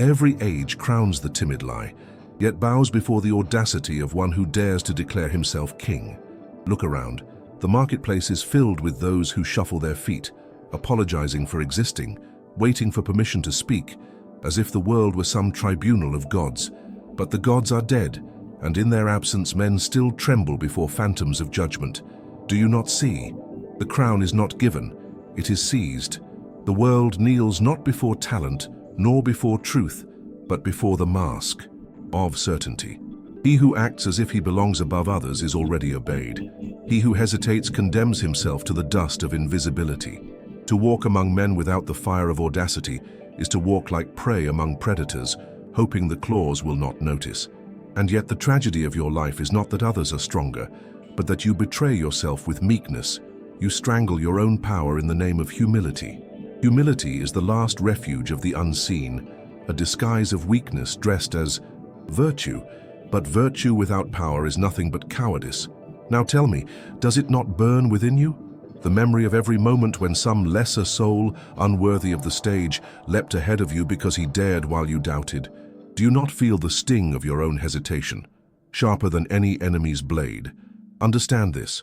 Every age crowns the timid lie, yet bows before the audacity of one who dares to declare himself king. Look around. The marketplace is filled with those who shuffle their feet, apologizing for existing, waiting for permission to speak, as if the world were some tribunal of gods. But the gods are dead, and in their absence men still tremble before phantoms of judgment. Do you not see? The crown is not given, it is seized. The world kneels not before talent, nor before truth, but before the mask of certainty. He who acts as if he belongs above others is already obeyed. He who hesitates condemns himself to the dust of invisibility. To walk among men without the fire of audacity is to walk like prey among predators, hoping the claws will not notice. And yet the tragedy of your life is not that others are stronger, but that you betray yourself with meekness. You strangle your own power in the name of humility. Humility is the last refuge of the unseen, a disguise of weakness dressed as virtue. But virtue without power is nothing but cowardice. Now tell me, does it not burn within you? The memory of every moment when some lesser soul, unworthy of the stage, leapt ahead of you because he dared while you doubted. Do you not feel the sting of your own hesitation, sharper than any enemy's blade? Understand this.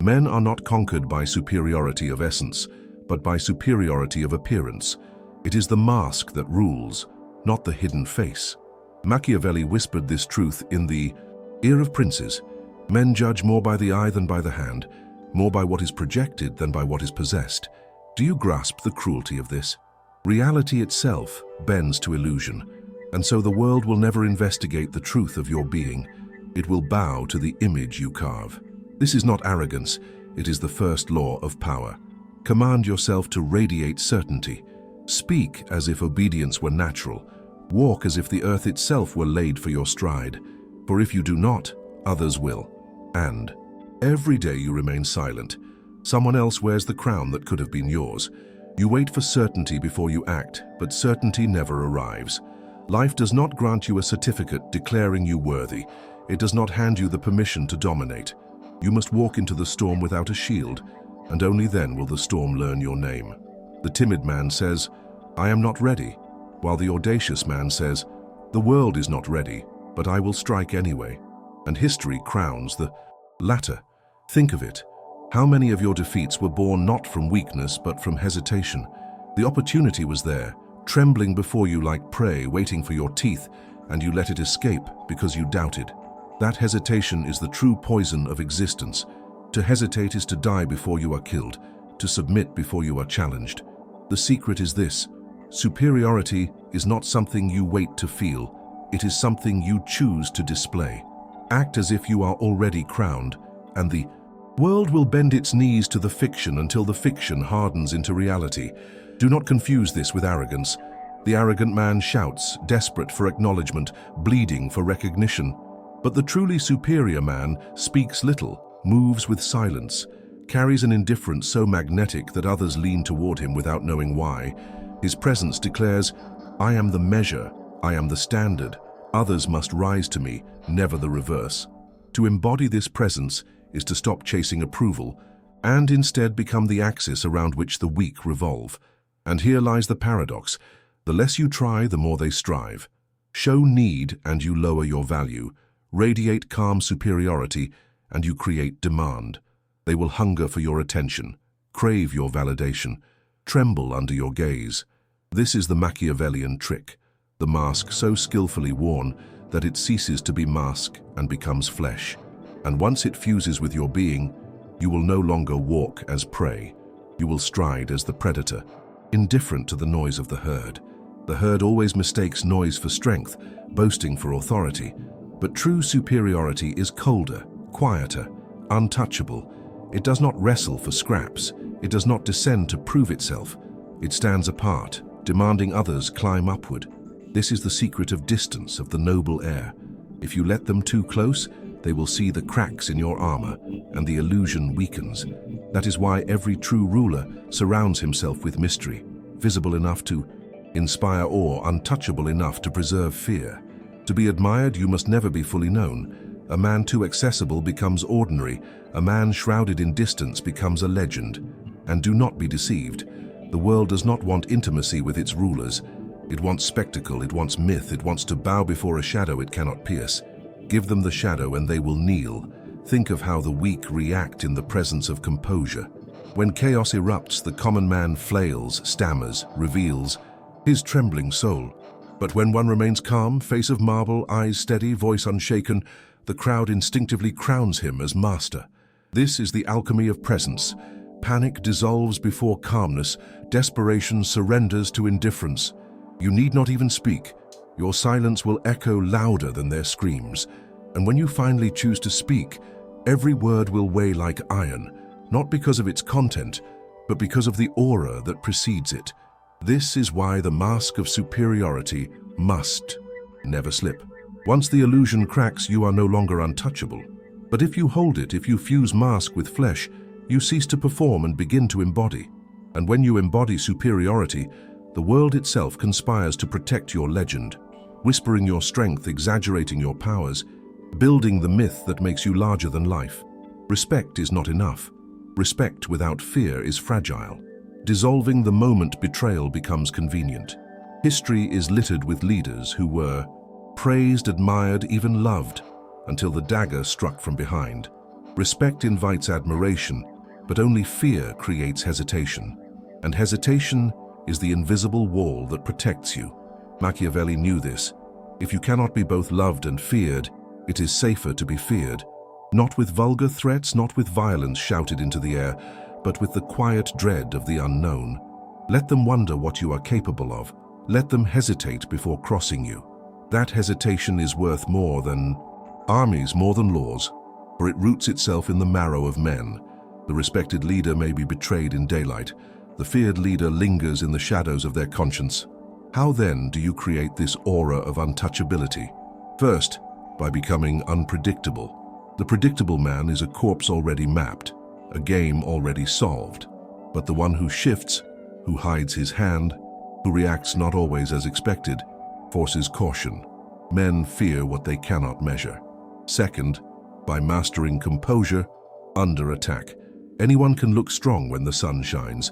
Men are not conquered by superiority of essence, but by superiority of appearance. It is the mask that rules, not the hidden face. Machiavelli whispered this truth in the Ear of Princes. Men judge more by the eye than by the hand, more by what is projected than by what is possessed. Do you grasp the cruelty of this? Reality itself bends to illusion, and so the world will never investigate the truth of your being. It will bow to the image you carve. This is not arrogance, it is the first law of power. Command yourself to radiate certainty. Speak as if obedience were natural. Walk as if the earth itself were laid for your stride. For if you do not, others will. And every day you remain silent. Someone else wears the crown that could have been yours. You wait for certainty before you act, but certainty never arrives. Life does not grant you a certificate declaring you worthy. It does not hand you the permission to dominate. You must walk into the storm without a shield, and only then will the storm learn your name. The timid man says, "I am not ready," while the audacious man says, "The world is not ready, but I will strike anyway." And history crowns the latter. Think of it. How many of your defeats were born not from weakness but from hesitation? The opportunity was there, trembling before you like prey waiting for your teeth, and you let it escape because you doubted. That hesitation is the true poison of existence. To hesitate is to die before you are killed, to submit before you are challenged. The secret is this: superiority is not something you wait to feel, it is something you choose to display. Act as if you are already crowned, and the world will bend its knees to the fiction until the fiction hardens into reality. Do not confuse this with arrogance. The arrogant man shouts, desperate for acknowledgement, bleeding for recognition. But the truly superior man speaks little, moves with silence, carries an indifference so magnetic that others lean toward him without knowing why. His presence declares, "I am the measure, I am the standard. Others must rise to me, never the reverse." To embody this presence is to stop chasing approval and instead become the axis around which the weak revolve. And here lies the paradox. The less you try, the more they strive. Show need and you lower your value. Radiate calm superiority and you create demand. They will hunger for your attention, crave your validation, tremble under your gaze. This is the Machiavellian trick, the mask so skillfully worn that it ceases to be mask and becomes flesh. And once it fuses with your being, you will no longer walk as prey. You will stride as the predator, indifferent to the noise of the herd. The herd always mistakes noise for strength, boasting for authority. But true superiority is colder, quieter, untouchable. It does not wrestle for scraps. It does not descend to prove itself. It stands apart, demanding others climb upward. This is the secret of distance, of the noble air. If you let them too close, they will see the cracks in your armor, and the illusion weakens. That is why every true ruler surrounds himself with mystery, visible enough to inspire awe, untouchable enough to preserve fear. To be admired, you must never be fully known. A man too accessible becomes ordinary. A man shrouded in distance becomes a legend. And do not be deceived. The world does not want intimacy with its rulers. It wants spectacle, it wants myth, it wants to bow before a shadow it cannot pierce. Give them the shadow and they will kneel. Think of how the weak react in the presence of composure. When chaos erupts, the common man flails, stammers, reveals his trembling soul. But when one remains calm, face of marble, eyes steady, voice unshaken, the crowd instinctively crowns him as master. This is the alchemy of presence. Panic dissolves before calmness, desperation surrenders to indifference. You need not even speak. Your silence will echo louder than their screams. And when you finally choose to speak, every word will weigh like iron, not because of its content, but because of the aura that precedes it. This is why the mask of superiority must never slip. Once the illusion cracks, you are no longer untouchable. But if you hold it, if you fuse mask with flesh, you cease to perform and begin to embody. And when you embody superiority, the world itself conspires to protect your legend, whispering your strength, exaggerating your powers, building the myth that makes you larger than life. Respect is not enough. Respect without fear is fragile. Dissolving the moment betrayal becomes convenient. History is littered with leaders who were praised, admired, even loved, until the dagger struck from behind. Respect invites admiration, but only fear creates hesitation. And hesitation is the invisible wall that protects you. Machiavelli knew this. If you cannot be both loved and feared, it is safer to be feared. Not with vulgar threats, not with violence shouted into the air, but with the quiet dread of the unknown. Let them wonder what you are capable of. Let them hesitate before crossing you. That hesitation is worth more than armies, more than laws, for it roots itself in the marrow of men. The respected leader may be betrayed in daylight. The feared leader lingers in the shadows of their conscience. How then do you create this aura of untouchability? First, by becoming unpredictable. The predictable man is a corpse already mapped, a game already solved. But the one who shifts, who hides his hand, who reacts not always as expected, forces caution. Men fear what they cannot measure. Second, by mastering composure under attack. Anyone can look strong when the sun shines,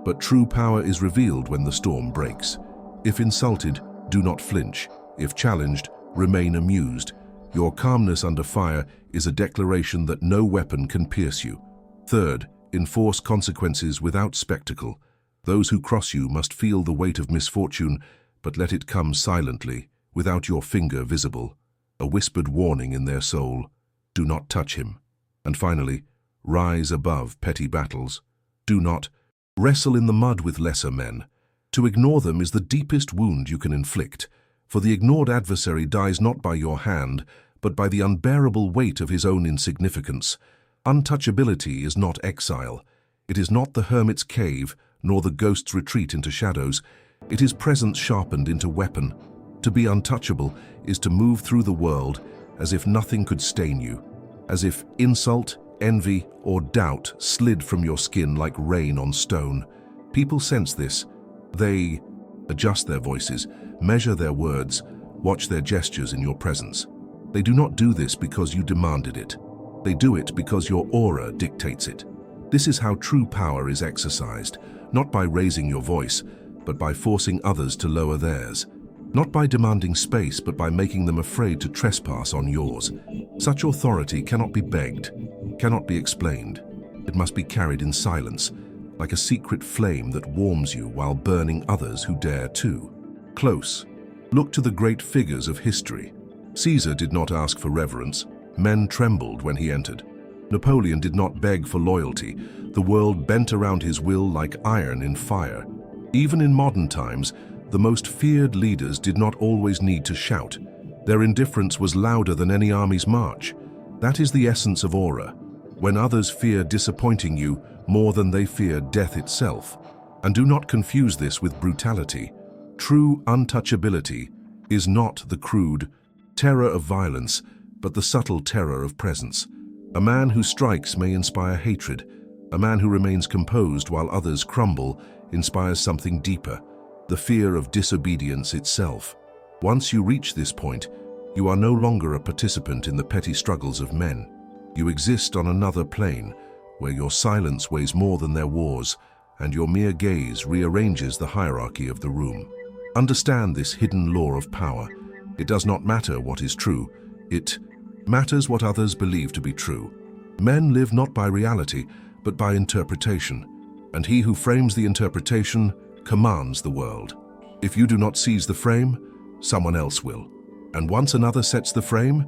but true power is revealed when the storm breaks. If insulted, do not flinch. If challenged, remain amused. Your calmness under fire is a declaration that no weapon can pierce you. Third, enforce consequences without spectacle. Those who cross you must feel the weight of misfortune, but let it come silently, without your finger visible. A whispered warning in their soul. Do not touch him. And finally, rise above petty battles. Do not wrestle in the mud with lesser men. To ignore them is the deepest wound you can inflict, for the ignored adversary dies not by your hand, but by the unbearable weight of his own insignificance. Untouchability is not exile. It is not the hermit's cave, nor the ghost's retreat into shadows. It is presence sharpened into weapon. To be untouchable is to move through the world as if nothing could stain you, as if insult, envy, or doubt slid from your skin like rain on stone. People sense this. They adjust their voices, measure their words, watch their gestures in your presence. They do not do this because you demanded it. They do it because your aura dictates it. This is how true power is exercised, not by raising your voice, but by forcing others to lower theirs. Not by demanding space, but by making them afraid to trespass on yours. Such authority cannot be begged, cannot be explained. It must be carried in silence, like a secret flame that warms you while burning others who dare too. Close. Look to the great figures of history. Caesar did not ask for reverence. Men trembled when he entered. Napoleon did not beg for loyalty. The world bent around his will like iron in fire. Even in modern times, the most feared leaders did not always need to shout. Their indifference was louder than any army's march. That is the essence of aura. When others fear disappointing you more than they fear death itself. And do not confuse this with brutality. True untouchability is not the crude terror of violence, but the subtle terror of presence. A man who strikes may inspire hatred. A man who remains composed while others crumble inspires something deeper, the fear of disobedience itself. Once you reach this point, you are no longer a participant in the petty struggles of men. You exist on another plane, where your silence weighs more than their wars, and your mere gaze rearranges the hierarchy of the room. Understand this hidden law of power. It does not matter what is true. It matters what others believe to be true. Men live not by reality, but by interpretation. And he who frames the interpretation commands the world. If you do not seize the frame, someone else will. And once another sets the frame,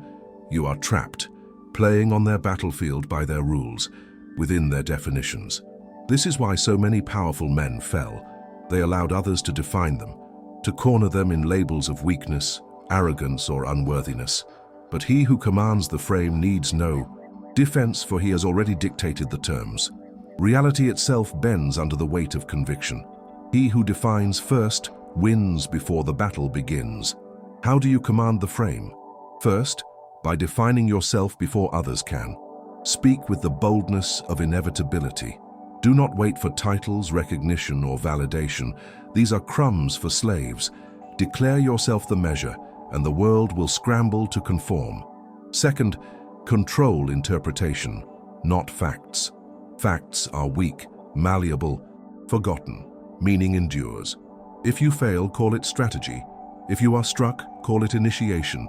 you are trapped, playing on their battlefield by their rules, within their definitions. This is why so many powerful men fell. They allowed others to define them, to corner them in labels of weakness, arrogance, or unworthiness. But he who commands the frame needs no defense, for he has already dictated the terms. Reality itself bends under the weight of conviction. He who defines first wins before the battle begins. How do you command the frame? First, by defining yourself before others can. Speak with the boldness of inevitability. Do not wait for titles, recognition, or validation. These are crumbs for slaves. Declare yourself the measure, and the world will scramble to conform. Second, control interpretation, not facts. Facts are weak, malleable, forgotten. Meaning endures. If you fail, call it strategy. If you are struck, call it initiation.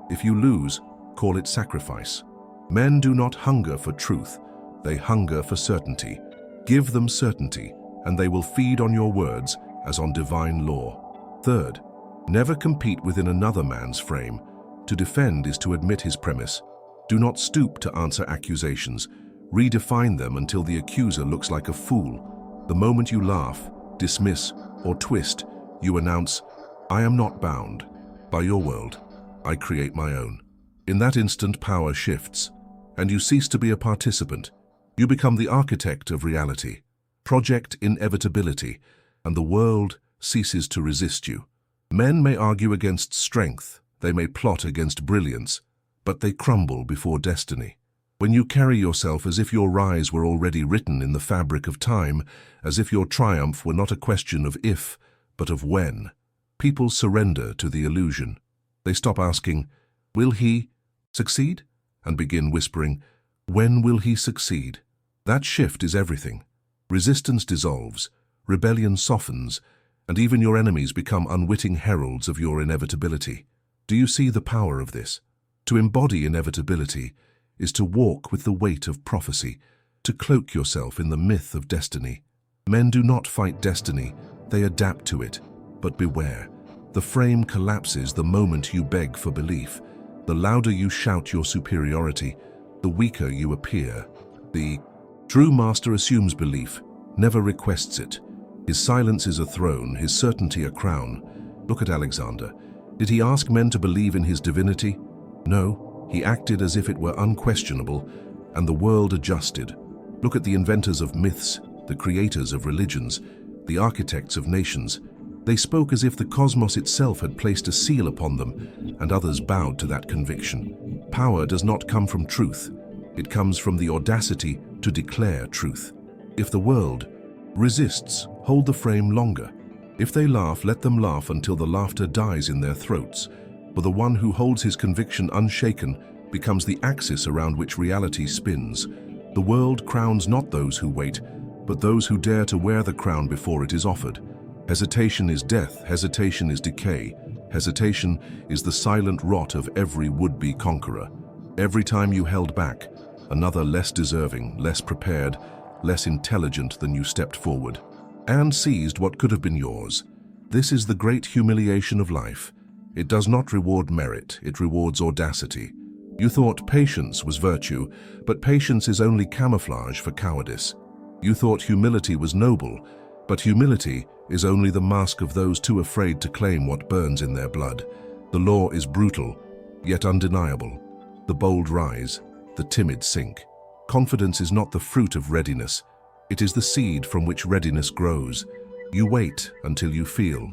If you lose, call it sacrifice. Men do not hunger for truth. They hunger for certainty. Give them certainty, and they will feed on your words as on divine law. Third, never compete within another man's frame. To defend is to admit his premise. Do not stoop to answer accusations. Redefine them until the accuser looks like a fool. The moment you laugh, dismiss, or twist, you announce, "I am not bound by your world. I create my own." In that instant, power shifts, and you cease to be a participant. You become the architect of reality. Project inevitability, and the world ceases to resist you. Men may argue against strength, they may plot against brilliance, but they crumble before destiny. When you carry yourself as if your rise were already written in the fabric of time, as if your triumph were not a question of if, but of when, people surrender to the illusion. They stop asking, "Will he succeed?" and begin whispering, "When will he succeed?" That shift is everything. Resistance dissolves, rebellion softens, and even your enemies become unwitting heralds of your inevitability. Do you see the power of this? To embody inevitability is to walk with the weight of prophecy, to cloak yourself in the myth of destiny. Men do not fight destiny, they adapt to it. But beware, the frame collapses the moment you beg for belief. The louder you shout your superiority, the weaker you appear. The true master assumes belief, never requests it. His silence is a throne, his certainty a crown. Look at Alexander. Did he ask men to believe in his divinity? No. He acted as if it were unquestionable, and the world adjusted. Look at the inventors of myths, the creators of religions, the architects of nations. They spoke as if the cosmos itself had placed a seal upon them, and others bowed to that conviction. Power does not come from truth. It comes from the audacity to declare truth. If the world resists, hold the frame longer. If they laugh, let them laugh until the laughter dies in their throats. For the one who holds his conviction unshaken becomes the axis around which reality spins. The world crowns not those who wait, but those who dare to wear the crown before it is offered. Hesitation is death, hesitation is decay. Hesitation is the silent rot of every would-be conqueror. Every time you held back, another less deserving, less prepared, less intelligent than you stepped forward, and seized what could have been yours. This is the great humiliation of life. It does not reward merit, it rewards audacity. You thought patience was virtue, but patience is only camouflage for cowardice. You thought humility was noble, but humility is only the mask of those too afraid to claim what burns in their blood. The law is brutal, yet undeniable. The bold rise, the timid sink. Confidence is not the fruit of readiness. It is the seed from which readiness grows. You wait until you feel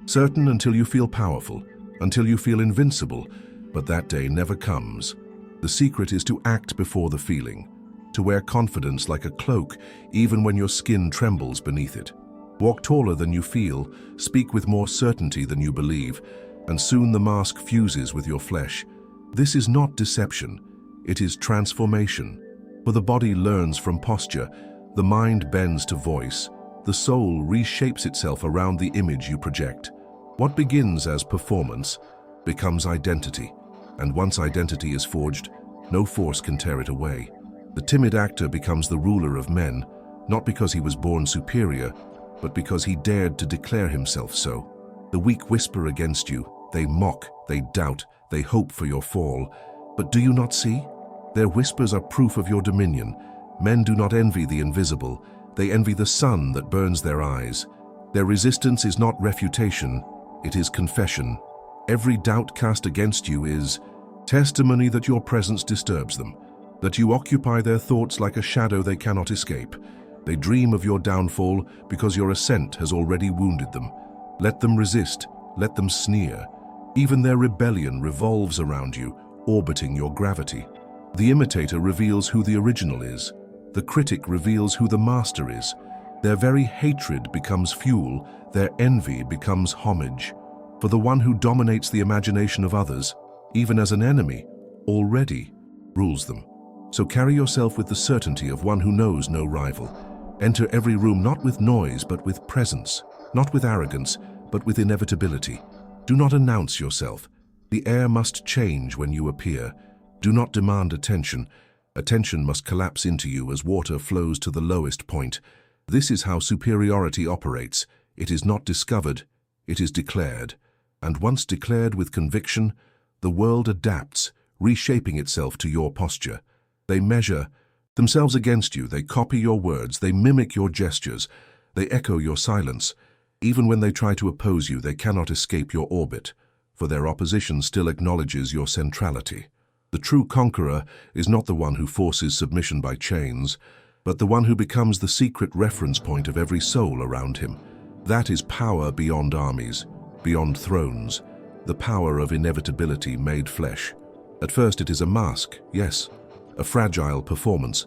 certain, until you feel powerful, until you feel invincible, but that day never comes. The secret is to act before the feeling, to wear confidence like a cloak even when your skin trembles beneath it. Walk taller than you feel, speak with more certainty than you believe, and soon the mask fuses with your flesh. This is not deception, it is transformation. For the body learns from posture, the mind bends to voice, the soul reshapes itself around the image you project. What begins as performance becomes identity, and once identity is forged, no force can tear it away. The timid actor becomes the ruler of men, not because he was born superior, but because he dared to declare himself so. The weak whisper against you, they mock, they doubt, they hope for your fall. But do you not see? Their whispers are proof of your dominion. Men do not envy the invisible, they envy the sun that burns their eyes. Their resistance is not refutation, it is confession. Every doubt cast against you is testimony that your presence disturbs them, that you occupy their thoughts like a shadow they cannot escape. They dream of your downfall because your ascent has already wounded them. Let them resist, let them sneer. Even their rebellion revolves around you, orbiting your gravity. The imitator reveals who the original is. The critic reveals who the master is. Their very hatred becomes fuel, their envy becomes homage. For the one who dominates the imagination of others, even as an enemy, already rules them. So carry yourself with the certainty of one who knows no rival. Enter every room not with noise but with presence, not with arrogance but with inevitability. Do not announce yourself. The air must change when you appear. Do not demand attention. Attention must collapse into you as water flows to the lowest point. This is how superiority operates. It is not discovered, it is declared. And once declared with conviction, the world adapts, reshaping itself to your posture. They measure themselves against you, they copy your words, they mimic your gestures, they echo your silence. Even when they try to oppose you, they cannot escape your orbit, for their opposition still acknowledges your centrality. The true conqueror is not the one who forces submission by chains, but the one who becomes the secret reference point of every soul around him. That is power beyond armies, beyond thrones, the power of inevitability made flesh. At first it is a mask, yes, a fragile performance,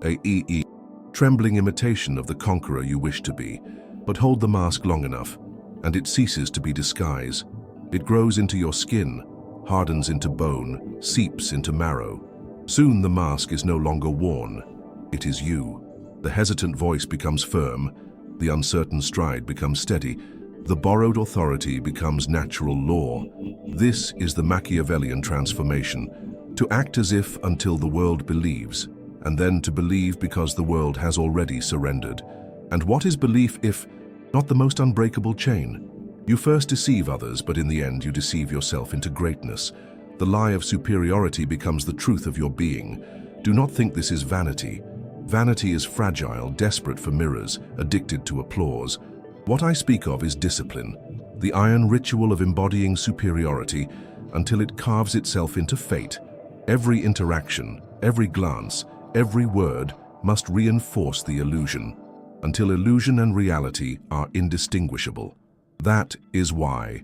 a trembling imitation of the conqueror you wish to be. But hold the mask long enough, and it ceases to be disguise. It grows into your skin, hardens into bone, seeps into marrow. Soon the mask is no longer worn. It is you. The hesitant voice becomes firm, the uncertain stride becomes steady, the borrowed authority becomes natural law. This is the Machiavellian transformation, to act as if until the world believes, and then to believe because the world has already surrendered. And what is belief if not the most unbreakable chain? You first deceive others, but in the end you deceive yourself into greatness. The lie of superiority becomes the truth of your being. Do not think this is vanity. Vanity is fragile, desperate for mirrors, addicted to applause. What I speak of is discipline, the iron ritual of embodying superiority until it carves itself into fate. Every interaction, every glance, every word must reinforce the illusion, until illusion and reality are indistinguishable. That is why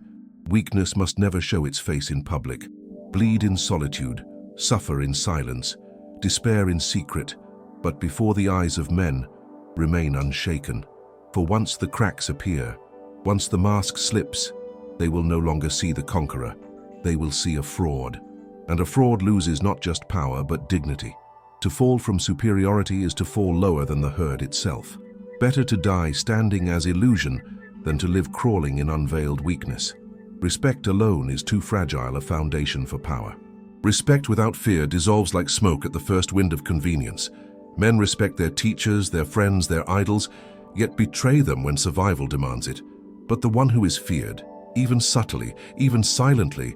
weakness must never show its face in public, bleed in solitude, suffer in silence, despair in secret, but before the eyes of men, remain unshaken. For once the cracks appear, once the mask slips, they will no longer see the conqueror, they will see a fraud. And a fraud loses not just power but dignity. To fall from superiority is to fall lower than the herd itself. Better to die standing as illusion than to live crawling in unveiled weakness. Respect alone is too fragile a foundation for power. Respect without fear dissolves like smoke at the first wind of convenience. Men respect their teachers, their friends, their idols, yet betray them when survival demands it. But the one who is feared, even subtly, even silently,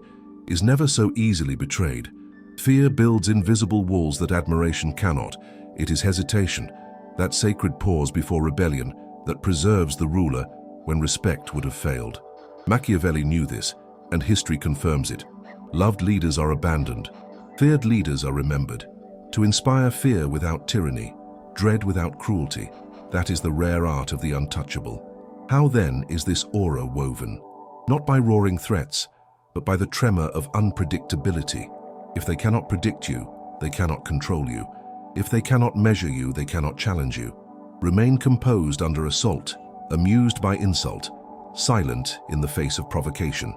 is never so easily betrayed. Fear builds invisible walls that admiration cannot. It is hesitation, that sacred pause before rebellion, that preserves the ruler when respect would have failed. Machiavelli knew this, and history confirms it. Loved leaders are abandoned. Feared leaders are remembered. To inspire fear without tyranny, dread without cruelty, that is the rare art of the untouchable. How then is this aura woven? Not by roaring threats, but by the tremor of unpredictability. If they cannot predict you, they cannot control you. If they cannot measure you, they cannot challenge you. Remain composed under assault, amused by insult, silent in the face of provocation.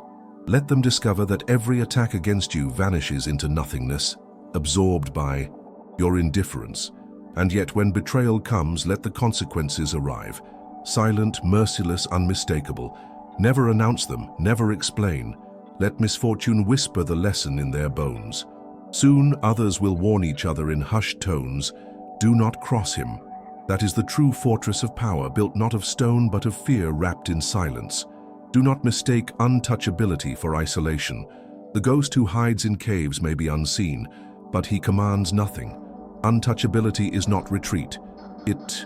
Let them discover that every attack against you vanishes into nothingness, absorbed by your indifference. And yet when betrayal comes, let the consequences arrive. Silent, merciless, unmistakable. Never announce them, never explain. Let misfortune whisper the lesson in their bones. Soon others will warn each other in hushed tones, "Do not cross him." That is the true fortress of power, built not of stone but of fear wrapped in silence. Do not mistake untouchability for isolation. The ghost who hides in caves may be unseen, but he commands nothing. Untouchability is not retreat. It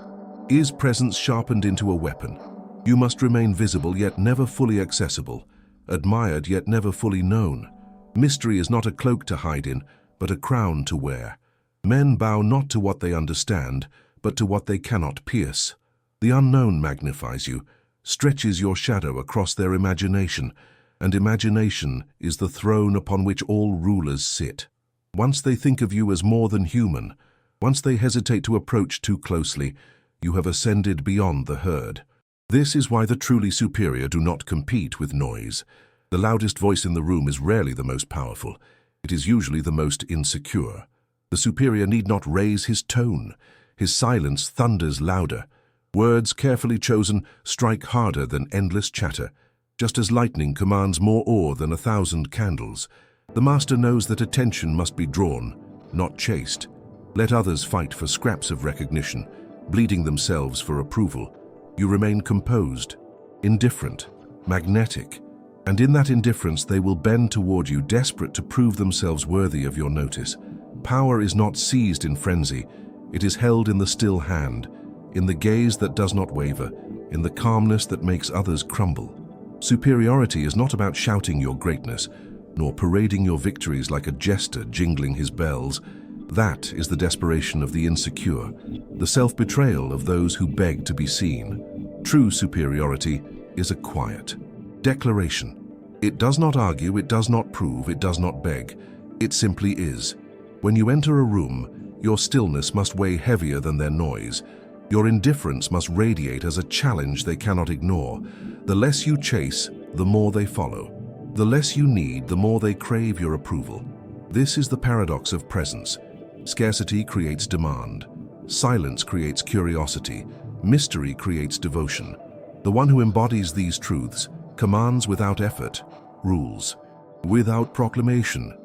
is presence sharpened into a weapon. You must remain visible yet never fully accessible, admired yet never fully known. Mystery is not a cloak to hide in, but a crown to wear. Men bow not to what they understand, but to what they cannot pierce. The unknown magnifies you, stretches your shadow across their imagination, and imagination is the throne upon which all rulers sit. Once they think of you as more than human, once they hesitate to approach too closely, you have ascended beyond the herd. This is why the truly superior do not compete with noise. The loudest voice in the room is rarely the most powerful. It is usually the most insecure. The superior need not raise his tone. His silence thunders louder. Words carefully chosen strike harder than endless chatter. Just as lightning commands more awe than 1,000 candles, the master knows that attention must be drawn, not chased. Let others fight for scraps of recognition, bleeding themselves for approval. You remain composed, indifferent, magnetic, and in that indifference they will bend toward you, desperate to prove themselves worthy of your notice. Power is not seized in frenzy, it is held in the still hand, in the gaze that does not waver, in the calmness that makes others crumble. Superiority is not about shouting your greatness, nor parading your victories like a jester jingling his bells. That is the desperation of the insecure, the self-betrayal of those who beg to be seen. True superiority is a quiet declaration. It does not argue, it does not prove, it does not beg. It simply is. When you enter a room, your stillness must weigh heavier than their noise. Your indifference must radiate as a challenge they cannot ignore. The less you chase, the more they follow. The less you need, the more they crave your approval. This is the paradox of presence. Scarcity creates demand. Silence creates curiosity. Mystery creates devotion. The one who embodies these truths commands without effort, rules without proclamation.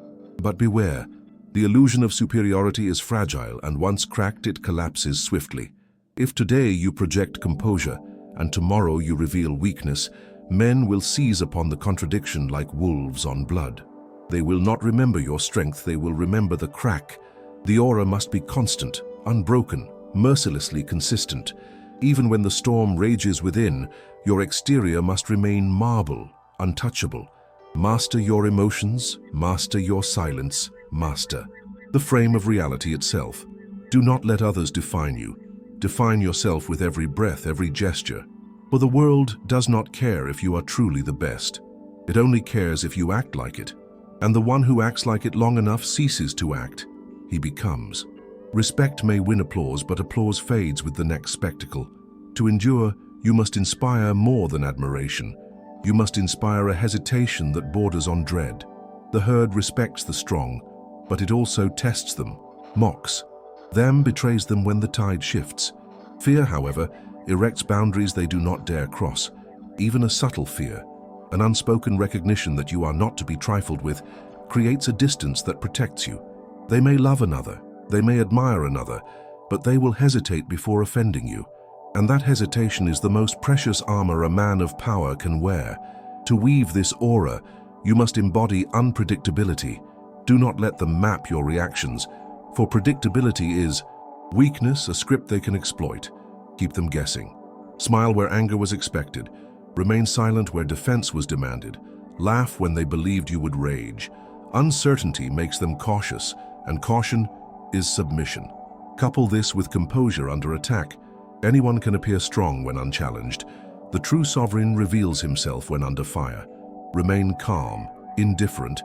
But beware, the illusion of superiority is fragile, and once cracked it collapses swiftly. If today you project composure and tomorrow you reveal weakness, men will seize upon the contradiction like wolves on blood. They will not remember your strength, they will remember the crack. The aura must be constant, unbroken, mercilessly consistent. Even when the storm rages within, your exterior must remain marble, untouchable. Master your emotions, master your silence, master the frame of reality itself. Do not let others define you. Define yourself with every breath, every gesture. For the world does not care if you are truly the best. It only cares if you act like it. And the one who acts like it long enough ceases to act. He becomes. Respect may win applause, but applause fades with the next spectacle. To endure, you must inspire more than admiration. You must inspire a hesitation that borders on dread. The herd respects the strong, but it also tests them, mocks them, betrays them when the tide shifts. Fear, however, erects boundaries they do not dare cross. Even a subtle fear, an unspoken recognition that you are not to be trifled with, creates a distance that protects you. They may love another, they may admire another, but they will hesitate before offending you. And that hesitation is the most precious armor a man of power can wear. To weave this aura, you must embody unpredictability. Do not let them map your reactions, for predictability is weakness, a script they can exploit. Keep them guessing. Smile where anger was expected. Remain silent where defense was demanded. Laugh when they believed you would rage. Uncertainty makes them cautious, and caution is submission. Couple this with composure under attack. Anyone can appear strong when unchallenged. The true sovereign reveals himself when under fire. Remain calm, indifferent,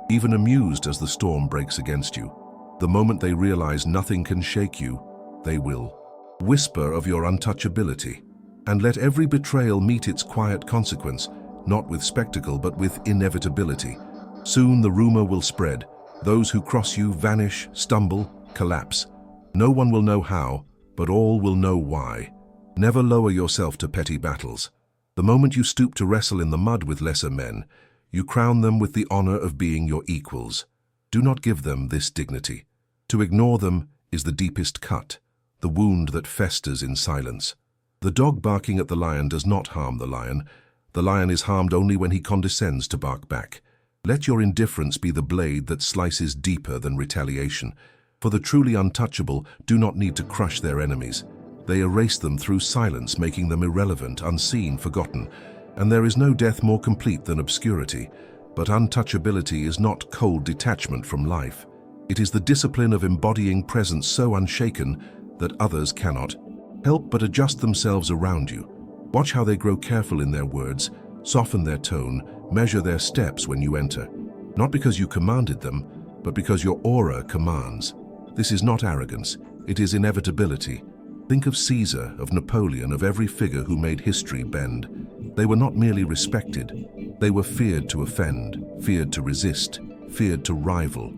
even amused as the storm breaks against you. The moment they realize nothing can shake you, they will whisper of your untouchability. And let every betrayal meet its quiet consequence, not with spectacle but with inevitability. Soon the rumor will spread. Those who cross you vanish, stumble, collapse. No one will know how, but all will know why. Never lower yourself to petty battles. The moment you stoop to wrestle in the mud with lesser men, you crown them with the honor of being your equals. Do not give them this dignity. To ignore them is the deepest cut, the wound that festers in silence. The dog barking at the lion does not harm the lion. The lion is harmed only when he condescends to bark back. Let your indifference be the blade that slices deeper than retaliation. For the truly untouchable do not need to crush their enemies. They erase them through silence, making them irrelevant, unseen, forgotten. And there is no death more complete than obscurity. But untouchability is not cold detachment from life. It is the discipline of embodying presence so unshaken that others cannot help but adjust themselves around you. Watch how they grow careful in their words, soften their tone, measure their steps when you enter. Not because you commanded them, but because your aura commands. This is not arrogance, it is inevitability. Think of Caesar, of Napoleon, of every figure who made history bend. They were not merely respected, they were feared to offend, feared to resist, feared to rival.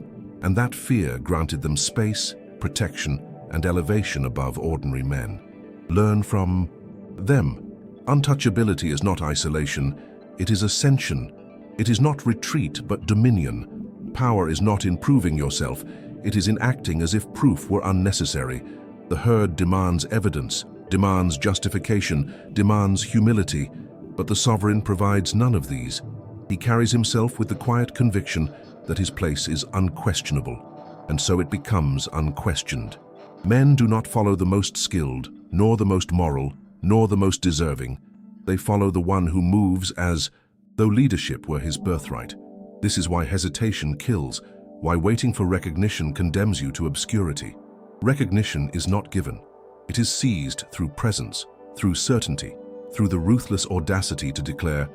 And that fear granted them space, protection, and elevation above ordinary men. Learn from them. Untouchability is not isolation, it is ascension. It is not retreat, but dominion. Power is not in proving yourself, it is in acting as if proof were unnecessary. The herd demands evidence, demands justification, demands humility, but the sovereign provides none of these. He carries himself with the quiet conviction that his place is unquestionable, and so it becomes unquestioned. Men do not follow the most skilled, nor the most moral, nor the most deserving. They follow the one who moves as though leadership were his birthright. This is why hesitation kills, why waiting for recognition condemns you to obscurity. Recognition is not given. It is seized through presence, through certainty, through the ruthless audacity to declare,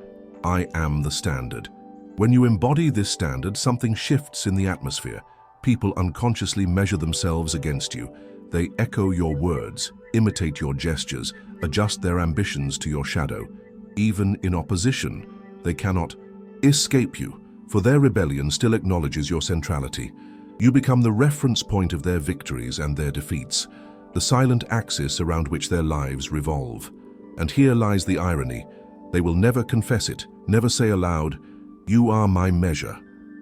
"I am the standard." When you embody this standard, something shifts in the atmosphere. People unconsciously measure themselves against you. They echo your words, imitate your gestures, adjust their ambitions to your shadow. Even in opposition, they cannot escape you, for their rebellion still acknowledges your centrality. You become the reference point of their victories and their defeats, the silent axis around which their lives revolve. And here lies the irony. They will never confess it, never say aloud, "You are my measure,"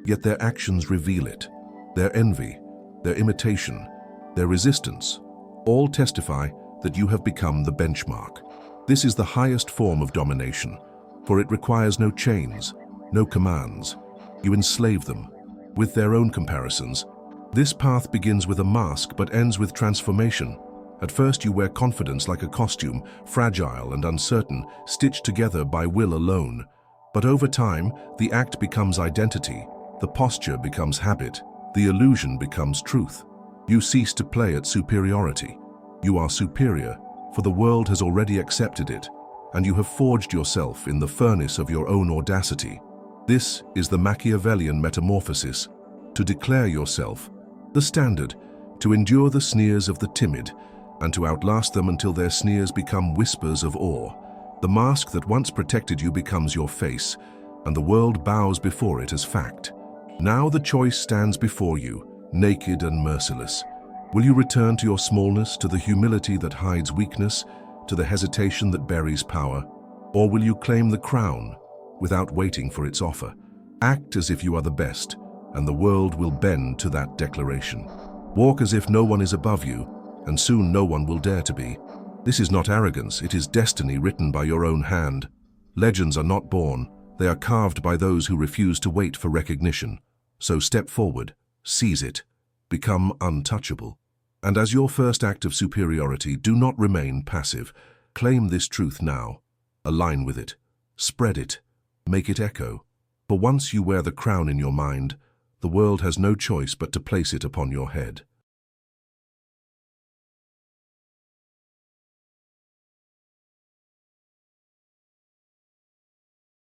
yet their actions reveal it. Their envy, their imitation, their resistance, all testify that you have become the benchmark. This is the highest form of domination, for it requires no chains, no commands. You enslave them with their own comparisons. This path begins with a mask but ends with transformation. At first you wear confidence like a costume, fragile and uncertain, stitched together by will alone. But over time, the act becomes identity, the posture becomes habit, the illusion becomes truth. You cease to play at superiority. You are superior, for the world has already accepted it, and you have forged yourself in the furnace of your own audacity. This is the Machiavellian metamorphosis, to declare yourself the standard, to endure the sneers of the timid, and to outlast them until their sneers become whispers of awe. The mask that once protected you becomes your face, and the world bows before it as fact. Now the choice stands before you, naked and merciless. Will you return to your smallness, to the humility that hides weakness, to the hesitation that buries power? Or will you claim the crown without waiting for its offer? Act as if you are the best, and the world will bend to that declaration. Walk as if no one is above you, and soon no one will dare to be. This is not arrogance, it is destiny written by your own hand. Legends are not born, they are carved by those who refuse to wait for recognition. So step forward, seize it, become untouchable. And as your first act of superiority, do not remain passive. Claim this truth now. Align with it. Spread it. Make it echo. For once you wear the crown in your mind, the world has no choice but to place it upon your head.